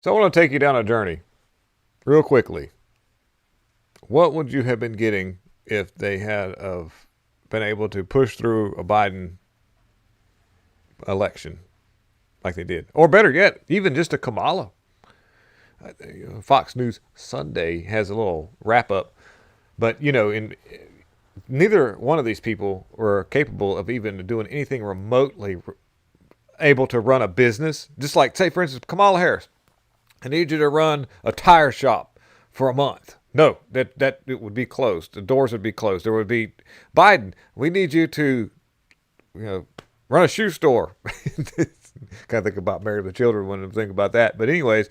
So I want to take you down a journey real quickly. What would you have been getting if they had of been able to push through a Biden election like they did? Or better yet, even just a Kamala. Fox News Sunday has a little wrap up, but in neither one of these people were capable of even doing anything remotely able to run a business. Just like, say, for instance, Kamala Harris. I need you to run a tire shop for a month. No, that it would be closed. The doors would be closed. There would be Biden. We need you to, you know, run a shoe store. Kind of think about Married with Children when I think about that. But anyways,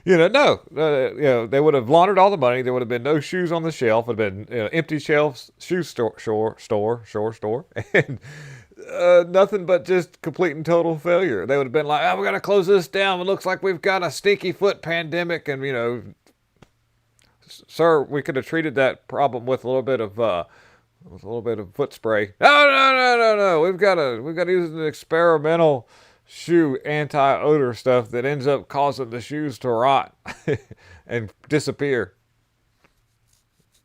no, they would have laundered all the money. There would have been no shoes on the shelf. It would have been empty shelves, shoe store, and nothing but just complete and total failure. They would have been like, "Oh, we got to close this down. It looks like we've got a stinky foot pandemic," and sir, we could have treated that problem with a little bit of foot spray. No, no, no, no, no. We've got to use an experimental shoe anti-odor stuff that ends up causing the shoes to rot and disappear.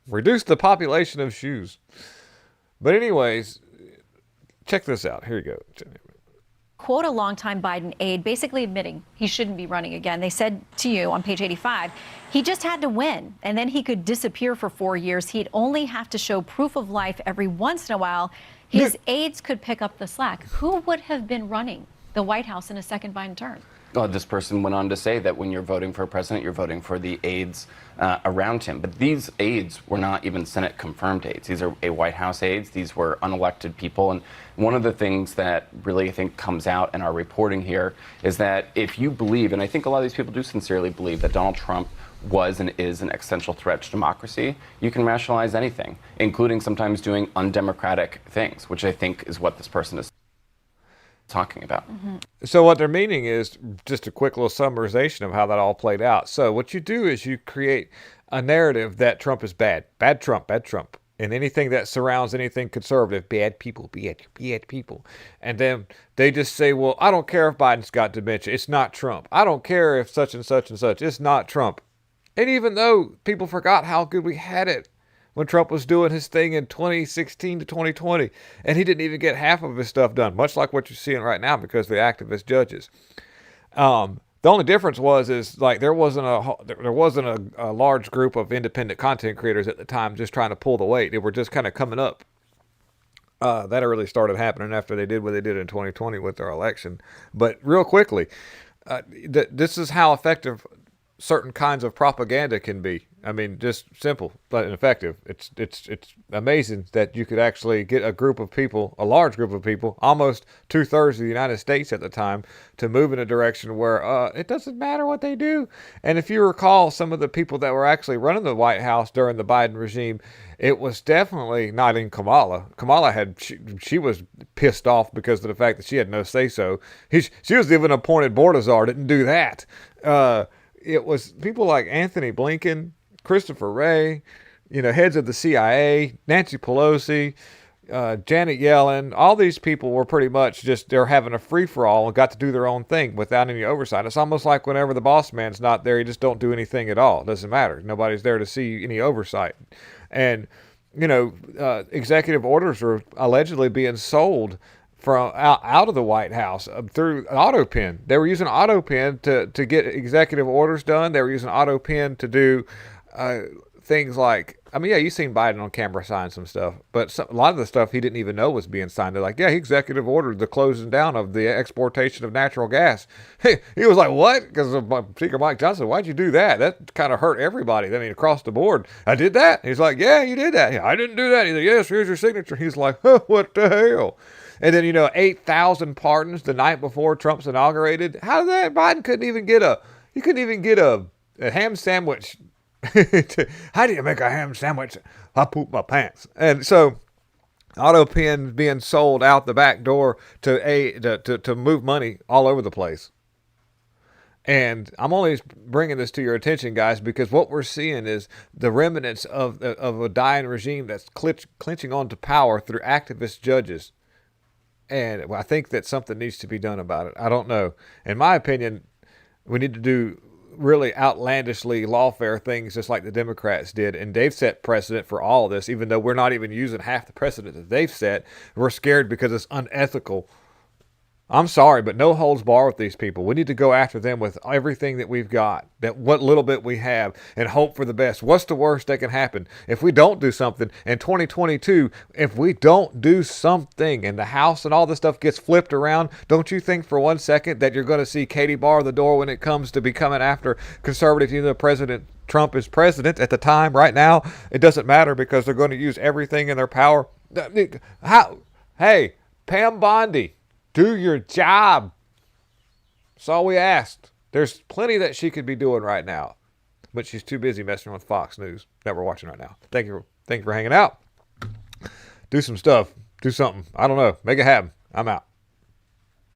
Reduce the population of shoes. But anyways, check this out. Here you go. Quote a longtime Biden aide basically admitting he shouldn't be running again. They said to you on page 85, he just had to win and then he could disappear for 4 years. He'd only have to show proof of life every once in a while. His aides could pick up the slack. Who would have been running the White House in a second Biden term? This person went on to say that when you're voting for a president, you're voting for the aides around him. But these aides were not even Senate confirmed aides. These are White House aides. These were unelected people. And one of the things that really, I think, comes out in our reporting here is that if you believe, and I think a lot of these people do sincerely believe that Donald Trump was and is an existential threat to democracy, you can rationalize anything, including sometimes doing undemocratic things, which I think is what this person is talking about. Mm-hmm. So what they're meaning is just a quick little summarization of how that all played out. So what you do is you create a narrative that Trump is bad. Bad Trump, bad Trump. And anything that surrounds anything conservative, bad people, bad people. And then they just say, well, I don't care if Biden's got dementia. It's not Trump. I don't care if such and such and such. It's not Trump. And even though people forgot how good we had it when Trump was doing his thing in 2016 to 2020, and he didn't even get half of his stuff done, much like what you're seeing right now because of the activist judges. The only difference is like there wasn't a large group of independent content creators at the time just trying to pull the weight. They were just kind of coming up. That really started happening after they did what they did in 2020 with their election. But real quickly, this is how effective certain kinds of propaganda can be. I mean, just simple but effective. It's amazing that you could actually get a group of people, a large group of people, almost 2/3 of the United States at the time, to move in a direction where it doesn't matter what they do. And if you recall, some of the people that were actually running the White House during the Biden regime, it was definitely not in Kamala. Kamala she was pissed off because of the fact that she had no say so. She was even appointed board czar, didn't do that. It was people like Anthony Blinken, Christopher Wray, heads of the CIA, Nancy Pelosi, Janet Yellen. All these people were pretty much they're having a free-for-all and got to do their own thing without any oversight. It's almost like whenever the boss man's not there, you just don't do anything at all. It doesn't matter. Nobody's there to see any oversight. And, executive orders are allegedly being sold from out of the White House through Autopen. They were using Autopen to get executive orders done. They were using Autopen to do things like, you've seen Biden on camera sign some stuff, but a lot of the stuff he didn't even know was being signed. They're like, yeah, he executive ordered the closing down of the exportation of natural gas. He was like, what? Because Speaker Mike Johnson, why'd you do that? That kind of hurt everybody. I mean, across the board. I did that? He's like, yeah, you did that. Yeah, I didn't do that. He's like, yes, here's your signature. He's like, huh, what the hell? And then, 8,000 pardons the night before Trump's inaugurated. How did that? Biden couldn't even get a ham sandwich. How do you make a ham sandwich? I poop my pants. And so Autopen being sold out the back door to move money all over the place. And I'm only bringing this to your attention, guys, because what we're seeing is the remnants of a dying regime that's clinching on to power through activist judges. And I think that something needs to be done about it. I don't know. In my opinion, we need to do really outlandishly lawfare things just like the Democrats did. And they've set precedent for all of this, even though we're not even using half the precedent that they've set. We're scared because it's unethical. I'm sorry, but no holds bar with these people. We need to go after them with everything that we've got, that what little bit we have, and hope for the best. What's the worst that can happen? If we don't do something in 2022, if we don't do something and the House and all this stuff gets flipped around, don't you think for 1 second that you're going to see Katie bar the door when it comes to becoming after conservatives, even though President Trump is president at the time? Right now, it doesn't matter because they're going to use everything in their power. How? Hey, Pam Bondi. Do your job. That's all we asked. There's plenty that she could be doing right now, but she's too busy messing with Fox News that we're watching right now. Thank you for hanging out. Do some stuff. Do something. I don't know. Make it happen. I'm out.